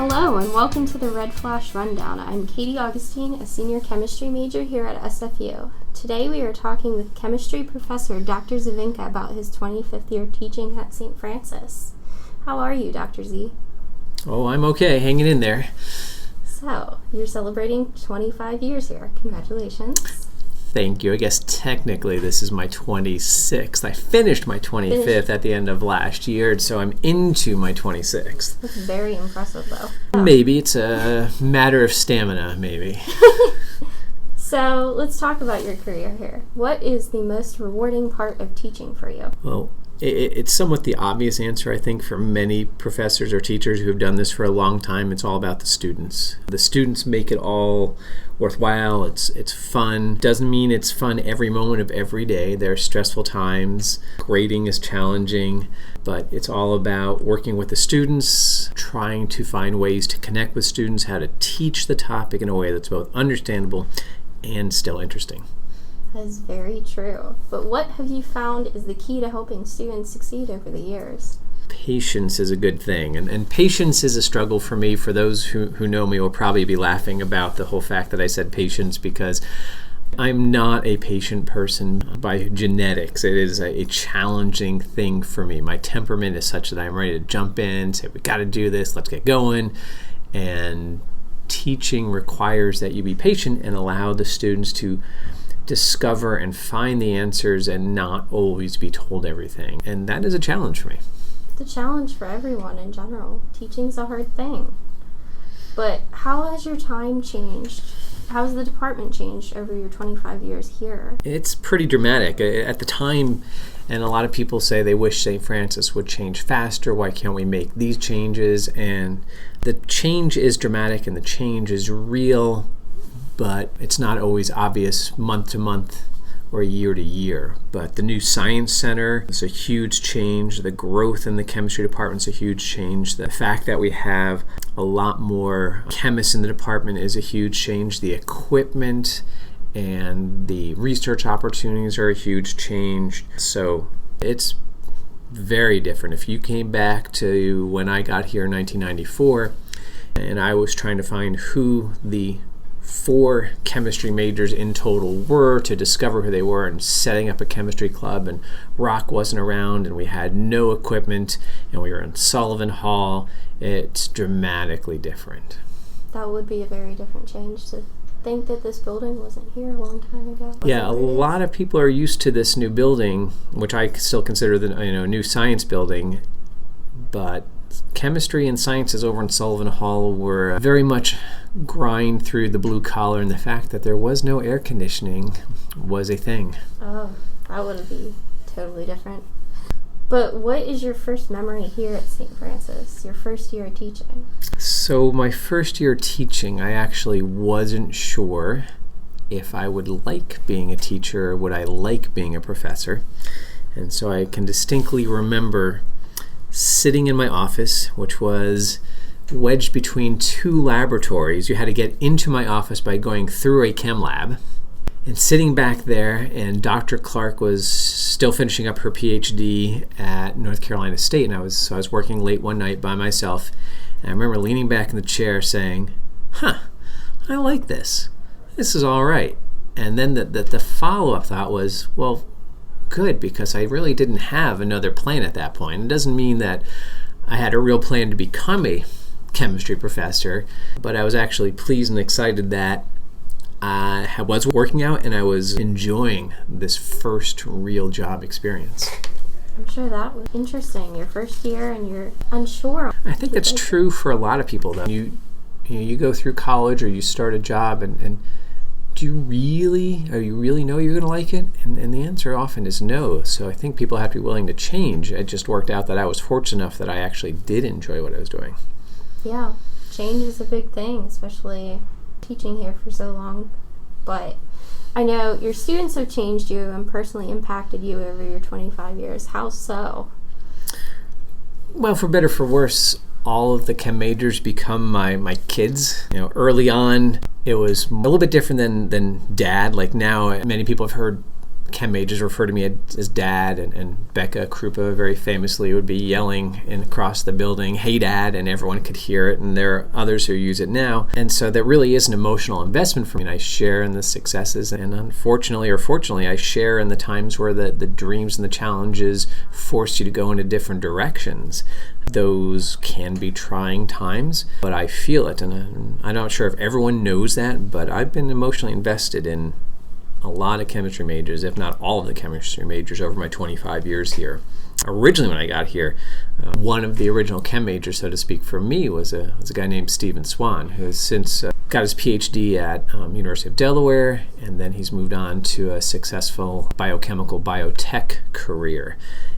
Hello and welcome to the Red Flash Rundown. I'm Katie Augustine, a senior chemistry major here at SFU. Today we are talking with chemistry professor Dr. Zovinka about his 25th year teaching at St. Francis. How are you, Dr. Z? Oh, I'm okay, hanging in there. So, you're celebrating 25 years here. Congratulations. Thank you. I guess technically this is my 26th. I finished my 25th at the end of last year, so I'm into my 26th. That's very impressive, though. Maybe it's a matter of stamina, maybe. So, let's talk about your career here. What is the most rewarding part of teaching for you? Well, it's somewhat the obvious answer, I think, for many professors or teachers who have done this for a long time. It's all about the students. The students make it all worthwhile. It's fun. Doesn't mean it's fun every moment of every day. There are stressful times. Grading is challenging, but it's all about working with the students, trying to find ways to connect with students, how to teach the topic in a way that's both understandable and still interesting. That is very true. But what have you found is the key to helping students succeed over the years? Patience is a good thing, and patience is a struggle for me. For those who know me will probably be laughing about the whole fact that I said patience, because I'm not a patient person by genetics. It is a challenging thing for me. My temperament is such that I'm ready to jump in, say, we got to do this, let's get going. And teaching requires that you be patient and allow the students to discover and find the answers and not always be told everything. And that is a challenge for me. It's a challenge for everyone in general. Teaching's a hard thing. But how has your time changed? How has the department changed over your 25 years here? It's pretty dramatic. At the time, and a lot of people say they wish St. Francis would change faster. Why can't we make these changes? And the change is dramatic and the change is real, but it's not always obvious month to month or year to year. But the new Science Center is a huge change. The growth in the chemistry department is a huge change. The fact that we have a lot more chemists in the department is a huge change. The equipment and the research opportunities are a huge change. So it's very different. If you came back to when I got here in 1994 and I was trying to find who the 4 chemistry majors in total were, to discover who they were, and setting up a chemistry club, and Rock wasn't around and we had no equipment and we were in Sullivan Hall, it's dramatically different. That would be a very different change to think that this building wasn't here a long time ago. Yeah, a lot of people are used to this new building, which I still consider the new science building, but chemistry and sciences over in Sullivan Hall were very much grind through the blue collar, and the fact that there was no air conditioning was a thing. Oh, that would be totally different. But what is your first memory here at St. Francis, your first year of teaching? So my first year teaching, I actually wasn't sure if I would like being a teacher or would I like being a professor. And so I can distinctly remember sitting in my office, which was wedged between 2 laboratories. You had to get into my office by going through a chem lab. And sitting back there, and Dr. Clark was still finishing up her PhD at North Carolina State, and I was working late one night by myself. And I remember leaning back in the chair saying, I like this. This is all right. And then the follow-up thought was, well, good, because I really didn't have another plan at that point. It doesn't mean that I had a real plan to become a chemistry professor, but I was actually pleased and excited that I was working out and I was enjoying this first real job experience. I'm sure that was interesting, your first year, and you're unsure. I think that's true for a lot of people, though. You go through college or you start a job, and do you really know you're going to like it? And the answer often is no. So I think people have to be willing to change. It just worked out that I was fortunate enough that I actually did enjoy what I was doing. Yeah, change is a big thing, especially teaching here for so long. But I know your students have changed you and personally impacted you over your 25 years. How so? Well, for better or for worse, all of the chem majors become my kids. Early on, it was a little bit different than dad. Like now, many people have heard chem majors refer to me as Dad, and Becca Krupa very famously would be yelling across the building, "Hey Dad," and everyone could hear it, and there are others who use it now. And so that really is an emotional investment for me. And I share in the successes, and unfortunately or fortunately, I share in the times where the dreams and the challenges force you to go into different directions. Those can be trying times, but I feel it, and I'm not sure if everyone knows that, but I've been emotionally invested in a lot of chemistry majors, if not all of the chemistry majors, over my 25 years here. Originally, when I got here, one of the original chem majors, so to speak, for me was a guy named Stephen Swan, who has since got his PhD at University of Delaware, and then he's moved on to a successful biochemical biotech career.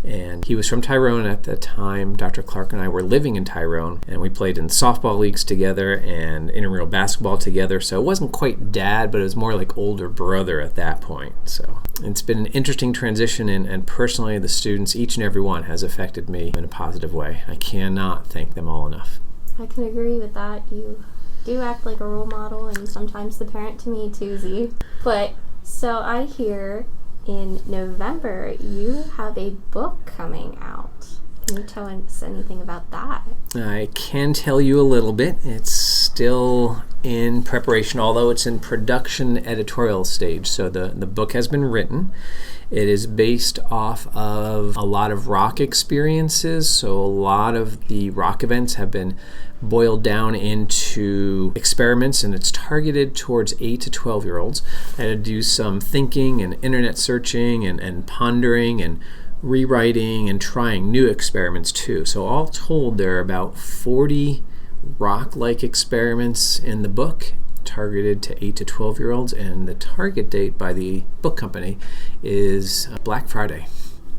And he was from Tyrone at the time. Dr. Clark and I were living in Tyrone, and we played in softball leagues together and intramural basketball together. So it wasn't quite dad, but it was more like older brother at that point. So it's been an interesting transition, and personally, the students, each and every one, has affected me in a positive way. I cannot thank them all enough. I can agree with that. You do act like a role model, and sometimes the parent to me too, Z. But so I hear in November you have a book coming out. Can you tell us anything about that? I can tell you a little bit. It's still in preparation, although it's in production editorial stage. So the book has been written. It is based off of a lot of rock experiences. So a lot of the rock events have been boiled down into experiments, and it's targeted towards 8 to 12-year-olds. I had to do some thinking and internet searching and pondering and rewriting and trying new experiments too. So all told, there are about 40 rock-like experiments in the book targeted to 8 to 12-year-olds, and the target date by the book company is Black Friday.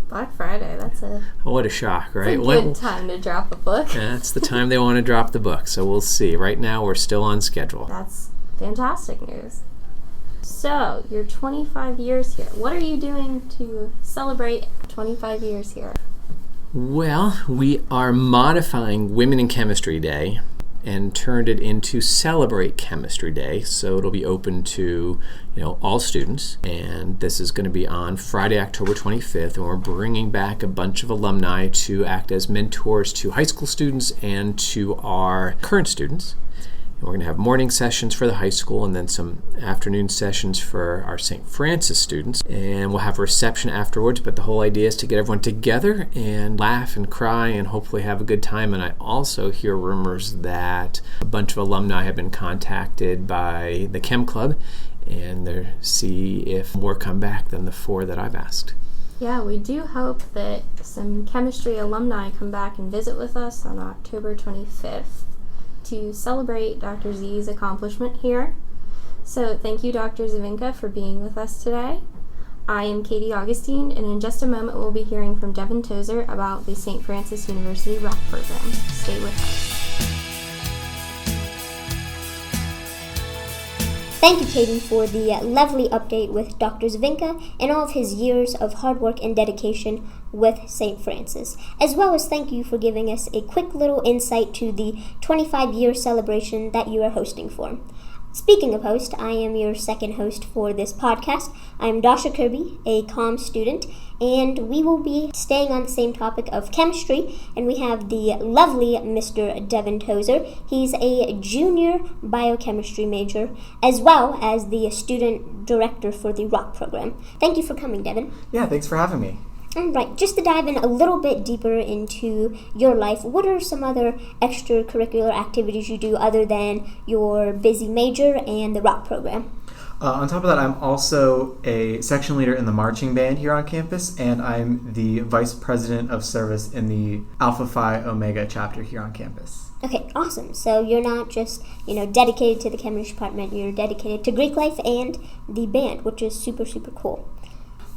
Black Friday, that's what a shock, right? It's a good time to drop a book. That's the time they want to drop the book, so we'll see. Right now, we're still on schedule. That's fantastic news. So, you're 25 years here. What are you doing to celebrate 25 years here? Well, we are modifying Women in Chemistry Day and turned it into Celebrate Chemistry Day, so it'll be open to all students. And this is going to be on Friday, October 25th, and we're bringing back a bunch of alumni to act as mentors to high school students and to our current students. And we're going to have morning sessions for the high school and then some afternoon sessions for our St. Francis students. And we'll have a reception afterwards, but the whole idea is to get everyone together and laugh and cry and hopefully have a good time. And I also hear rumors that a bunch of alumni have been contacted by the Chem Club, and they'll see if more come back than the 4 that I've asked. Yeah, we do hope that some chemistry alumni come back and visit with us on October 25th. To celebrate Dr. Z's accomplishment here. So thank you, Dr. Zovinka, for being with us today. I am Katie Augustine, and in just a moment we'll be hearing from Devin Tozer about the St. Francis University Rock Program. Stay with us. Thank you, Katie, for the lovely update with Dr. Zovinka and all of his years of hard work and dedication with St. Francis, as well as thank you for giving us a quick little insight to the 25-year celebration that you are hosting for. Speaking of host, I am your second host for this podcast. I'm Dasha Kirby, a comm student, and we will be staying on the same topic of chemistry, and we have the lovely Mr. Devin Tozer. He's a junior biochemistry major, as well as the student director for the rock program. Thank you for coming, Devin. Yeah, thanks for having me. All right, just to dive in a little bit deeper into your life, what are some other extracurricular activities you do other than your busy major and the rock program? On top of that, I'm also a section leader in the marching band here on campus, and I'm the vice president of service in the Alpha Phi Omega chapter here on campus. Okay, awesome. So you're not just, dedicated to the chemistry department, you're dedicated to Greek life and the band, which is super, super cool.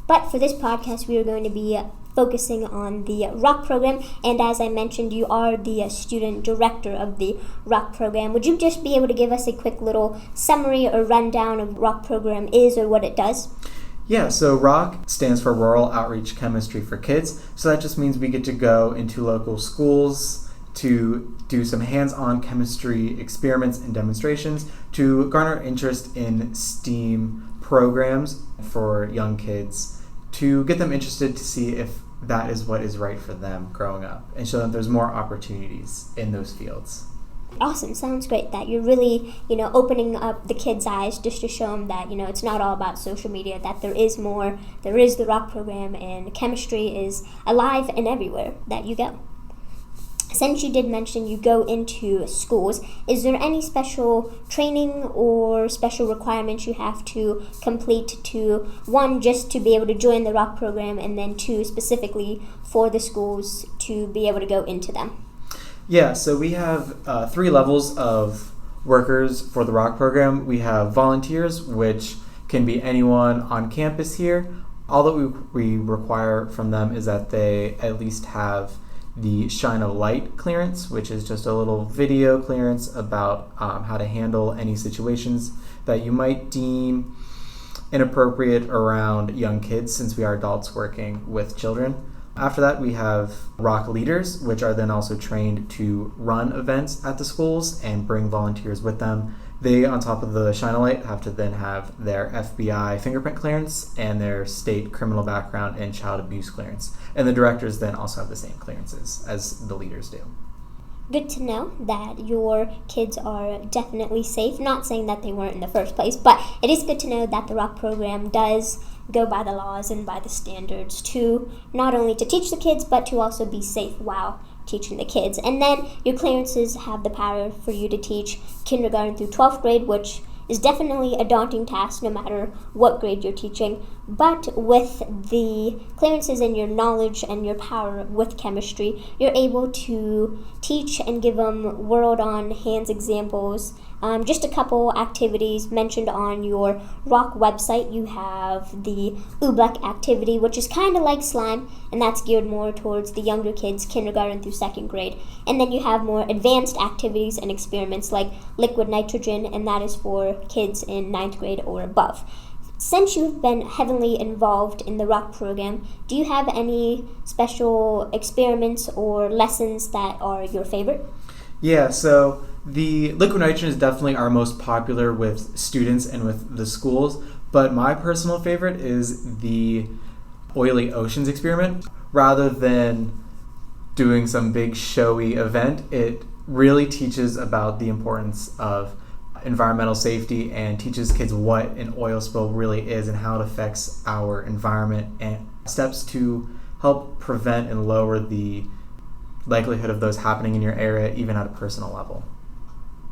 But for this podcast, we are going to be focusing on the rock program, and as I mentioned, you are the student director of the rock program. Would you just be able to give us a quick little summary or rundown of what rock program is or what it does? Yeah, so ROC stands for Rural Outreach Chemistry for Kids, so that just means we get to go into local schools to do some hands-on chemistry experiments and demonstrations to garner interest in STEAM programs for young kids to get them interested to see if that is what is right for them growing up and show them there's more opportunities in those fields. Awesome. Sounds great that you're really, opening up the kids' eyes just to show them that, it's not all about social media, that there is more, there is the rock program, and chemistry is alive and everywhere that you go. Since you did mention you go into schools, is there any special training or special requirements you have to complete to, one, just to be able to join the rock program, and then two, specifically for the schools to be able to go into them? Yeah, so we have 3 levels of workers for the rock program. We have volunteers, which can be anyone on campus here. All that we require from them is that they at least have the Shine a Light clearance, which is just a little video clearance about how to handle any situations that you might deem inappropriate around young kids, since we are adults working with children. After that, we have rock leaders, which are then also trained to run events at the schools and bring volunteers with them. They, on top of the Shine a Light, have to then have their FBI fingerprint clearance and their state criminal background and child abuse clearance. And the directors then also have the same clearances as the leaders do. Good to know that your kids are definitely safe. Not saying that they weren't in the first place, but it is good to know that the rock program does go by the laws and by the standards to not only to teach the kids, but to also be safe while teaching the kids. And then your clearances have the power for you to teach kindergarten through 12th grade, which is definitely a daunting task no matter what grade you're teaching. But with the clearances and your knowledge and your power with chemistry, you're able to teach and give them world-on-hands examples. Just a couple activities mentioned on your rock website. You have the Oobleck activity, which is kind of like slime, and that's geared more towards the younger kids, kindergarten through 2nd grade. And then you have more advanced activities and experiments like liquid nitrogen, and that is for kids in 9th grade or above. Since you've been heavily involved in the rock program, do you have any special experiments or lessons that are your favorite? Yeah, so the liquid nitrogen is definitely our most popular with students and with the schools, but my personal favorite is the oily oceans experiment. Rather than doing some big showy event, it really teaches about the importance of environmental safety and teaches kids what an oil spill really is and how it affects our environment, and steps to help prevent and lower the likelihood of those happening in your area, even at a personal level.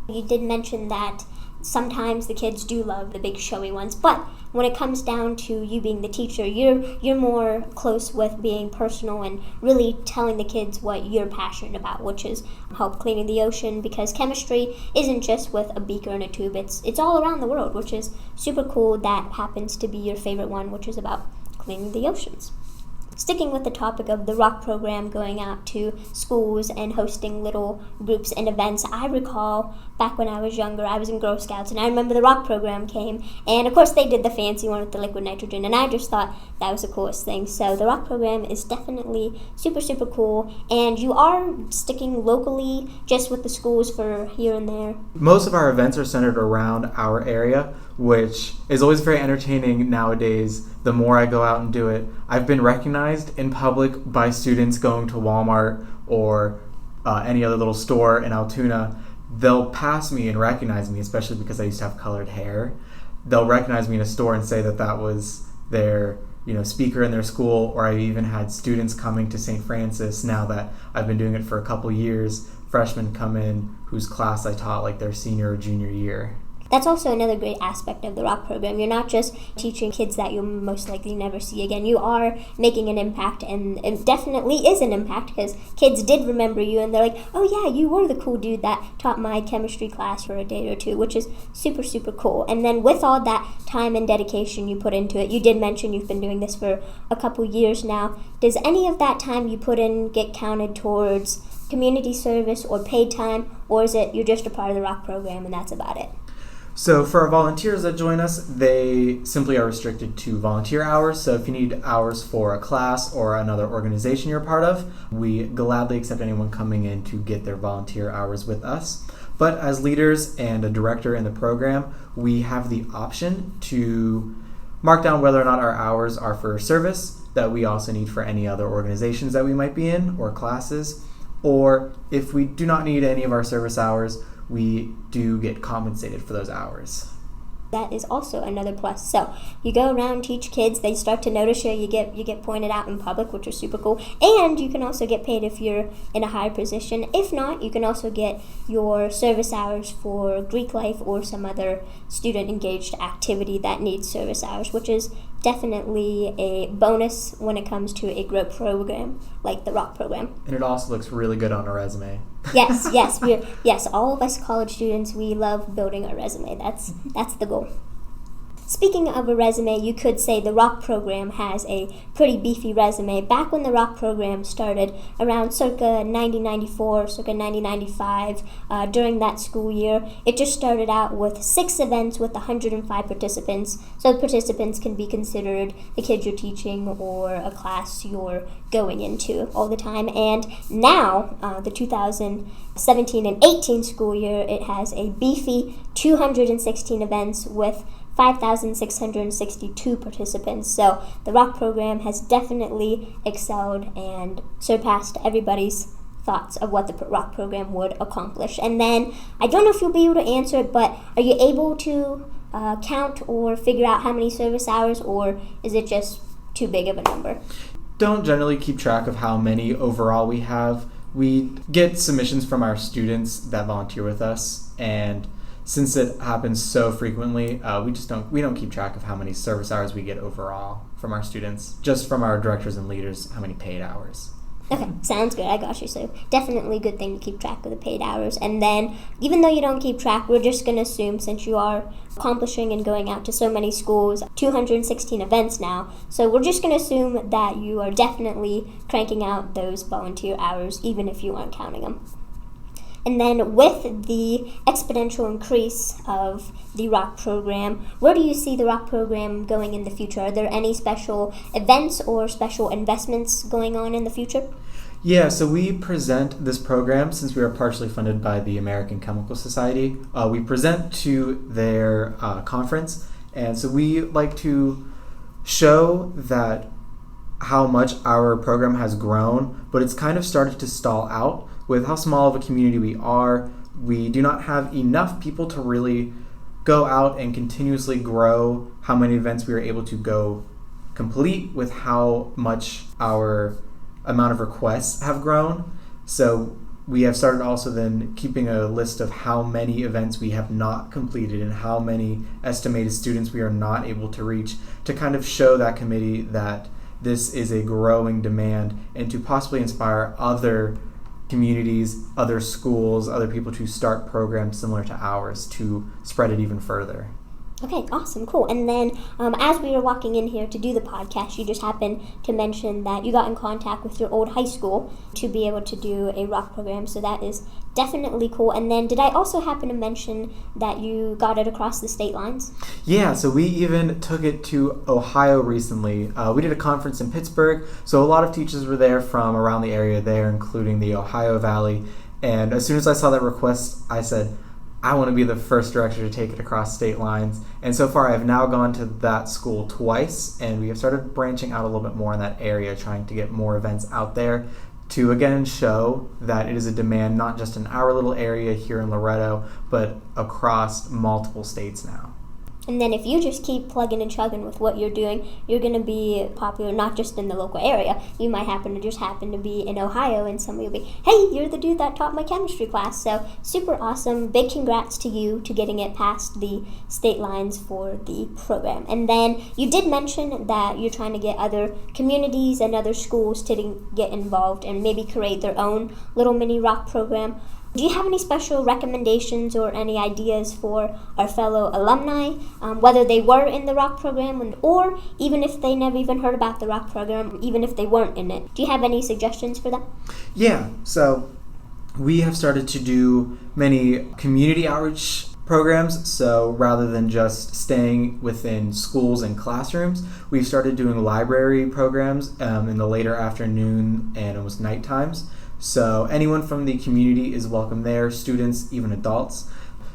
You did mention that sometimes the kids do love the big showy ones, but when it comes down to you being the teacher, you're more close with being personal and really telling the kids what you're passionate about, which is help cleaning the ocean, because chemistry isn't just with a beaker and a tube, it's all around the world, which is super cool. That happens to be your favorite one, which is about cleaning the oceans. Sticking with the topic of the rock program, going out to schools and hosting little groups and events, I recall back when I was younger, I was in Girl Scouts, and I remember the rock program came, and of course they did the fancy one with the liquid nitrogen, and I just thought that was the coolest thing. So the rock program is definitely super, super cool, and you are sticking locally just with the schools for here and there. Most of our events are centered around our area, which is always very entertaining nowadays. The more I go out and do it, I've been recognized in public by students going to Walmart or any other little store in Altoona. They'll pass me and recognize me, especially because I used to have colored hair. They'll recognize me in a store and say that that was their speaker in their school, or I've even had students coming to St. Francis now that I've been doing it for a couple years. Freshmen come in whose class I taught like their senior or junior year. That's also another great aspect of the rock program. You're not just teaching kids that you'll most likely never see again. You are making an impact, and it definitely is an impact, because kids did remember you, and they're like, oh yeah, you were the cool dude that taught my chemistry class for a day or two, which is super, super cool. And then with all that time and dedication you put into it, you did mention you've been doing this for a couple years now. Does any of that time you put in get counted towards community service or paid time, or is it you're just a part of the rock program and that's about it? So for our volunteers that join us, they simply are restricted to volunteer hours. So if you need hours for a class or another organization you're part of, we gladly accept anyone coming in to get their volunteer hours with us. But as leaders and a director in the program, we have the option to mark down whether or not our hours are for service that we also need for any other organizations that we might be in or classes. Or if we do not need any of our service hours, we do get compensated for those hours. That is also another plus. So you go around, teach kids, they start to notice you, you get pointed out in public, which is super cool. And you can also get paid if you're in a higher position. If not, you can also get your service hours for Greek life or some other student engaged activity that needs service hours, which is definitely a bonus when it comes to a group program like the ROC program. And it also looks really good on a resume. Yes, all of us college students, we love building a resume. That's the goal. Speaking of a resume, you could say the ROC program has a pretty beefy resume. Back when the ROC program started, around circa 1994, circa 1995, during that school year, it just started out with 6 events with 105 participants. So participants can be considered the kids you're teaching or a class you're going into all the time. And now, the 2017 and 18 school year, it has a beefy 216 events with 5,662 participants. So the ROC program has definitely excelled and surpassed everybody's thoughts of what the ROC program would accomplish. And then, I don't know if you'll be able to answer it, but are you able to count or figure out how many service hours, or is it just too big of a number? Don't generally keep track of how many overall we have. We get submissions from our students that volunteer with us, and since it happens so frequently, we don't keep track of how many service hours we get overall from our students, just from our directors and leaders, how many paid hours. Okay, sounds good. I got you. So definitely a good thing to keep track of the paid hours. And then, even though you don't keep track, we're just going to assume, since you are accomplishing and going out to so many schools, 216 events now, so we're just going to assume that you are definitely cranking out those volunteer hours, even if you aren't counting them. And then with the exponential increase of the ROC program, where do you see the ROC program going in the future? Are there any special events or special investments going on in the future? Yeah, so we present this program, since we are partially funded by the American Chemical Society. We present to their conference, and so we like to show that how much our program has grown, but it's kind of started to stall out. With how small of a community we are, we do not have enough people to really go out and continuously grow how many events we are able to go complete with how much our amount of requests have grown. So we have started also then keeping a list of how many events we have not completed and how many estimated students we are not able to reach, to kind of show that committee that this is a growing demand and to possibly inspire other communities, other schools, other people to start programs similar to ours to spread it even further. Okay, awesome, cool. And then as we were walking in here to do the podcast, you just happened to mention that you got in contact with your old high school to be able to do a ROC program, so that is definitely cool. And then did I also happen to mention that you got it across the state lines? Yeah, so we even took it to Ohio recently. We did a conference in Pittsburgh, so a lot of teachers were there from around the area there, including the Ohio Valley. And as soon as I saw that request, I said, I want to be the first director to take it across state lines. And so far, I've now gone to that school twice, and we have started branching out a little bit more in that area, trying to get more events out there to, again, show that it is a demand not just in our little area here in Loretto, but across multiple states now. And then if you just keep plugging and chugging with what you're doing, you're going to be popular not just in the local area. You might happen to be in Ohio, and somebody will be, hey, you're the dude that taught my chemistry class. So super awesome. Big congrats to you to getting it past the state lines for the program. And then you did mention that you're trying to get other communities and other schools to get involved and maybe create their own little mini ROC program. Do you have any special recommendations or any ideas for our fellow alumni, whether they were in the ROC program or even if they never even heard about the ROC program, even if they weren't in it? Do you have any suggestions for them? Yeah, so we have started to do many community outreach programs. So rather than just staying within schools and classrooms, we've started doing library programs in the later afternoon and almost night times. So anyone from the community is welcome there, students, even adults.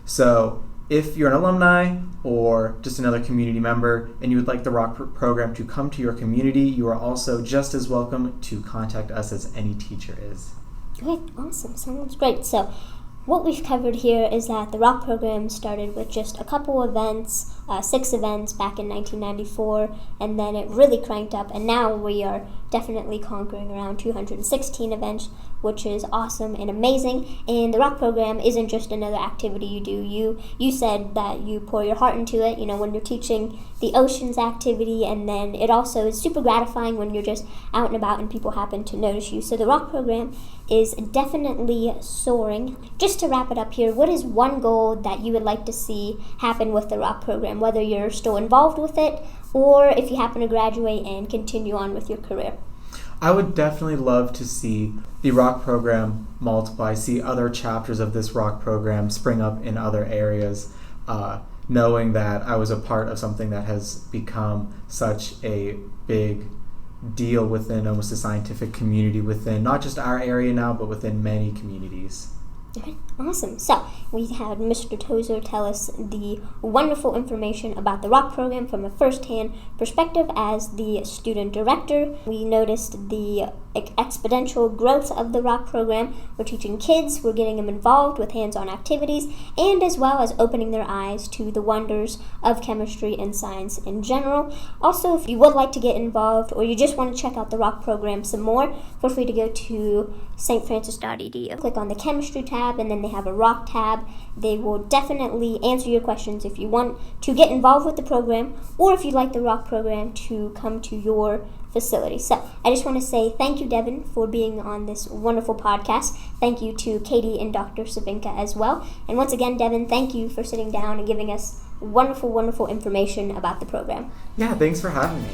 So If you're an alumni or just another community member and you would like the ROC program to come to your community, you are also just as welcome to contact us as any teacher is. Okay, awesome. Sounds great. So what we've covered here is that the ROC program started with just a couple events, 6 events back in 1994, and then it really cranked up, and now we are definitely conquering around 216 events, which is awesome and amazing. And the ROC program isn't just another activity you do. You said that you pour your heart into it, when you're teaching the oceans activity, and then it also is super gratifying when you're just out and about and people happen to notice you. So the ROC program is definitely soaring. Just to wrap it up here, what is one goal that you would like to see happen with the ROC program, whether you're still involved with it or if you happen to graduate and continue on with your career? I would definitely love to see the ROC program multiply, see other chapters of this ROC program spring up in other areas, knowing that I was a part of something that has become such a big deal within almost the scientific community, within not just our area now, but within many communities. Okay, awesome. So we had Mr. Tozer tell us the wonderful information about the ROC program from a first-hand perspective as the student director. We noticed the exponential growth of the ROC program. We're teaching kids, we're getting them involved with hands-on activities, and as well as opening their eyes to the wonders of chemistry and science in general. Also, if you would like to get involved or you just want to check out the ROC program some more, feel free to go to stfrancis.edu. Click on the chemistry tab, and then they have a ROC tab. They will definitely answer your questions if you want to get involved with the program, or if you'd like the ROC program to come to your facility. So I just want to say thank you, Devin, for being on this wonderful podcast. Thank you to Katie and Dr. Zovinka as well. And once again, Devin, thank you for sitting down and giving us wonderful, wonderful information about the program. Yeah, thanks for having me.